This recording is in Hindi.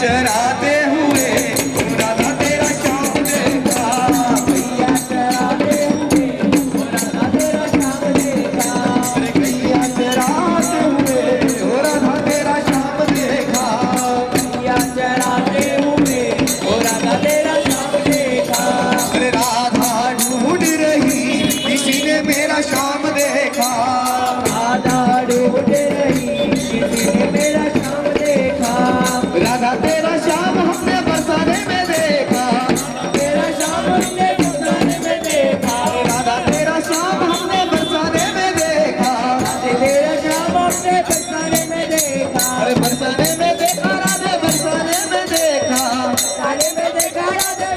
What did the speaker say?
चराते हुए राधा तेरा शाम देखा, गैया चराते हुए राधा तेरा शाम देखा, अरे गैया चराते हुए राधा तेरा शाम देखा, गैया चराते हुए राधा तेरा शाम देखा, अरे राधा ढूंढ रही किसी ने मेरा शाम देखा, राधा ढूंढ रही किसी ने मेरा शाम देखा, राधा तेरा शाम हमने बरसाने में देखा, तेरा शाम हमने बरसाने में देखा, राधा तेरा शाम हमने बरसाने में देखा, तेरा शाम हमने बरसाने में देखा, अरे बरसाने में देखा राधे बरसाने में देखा, बरसाने में देखा राधे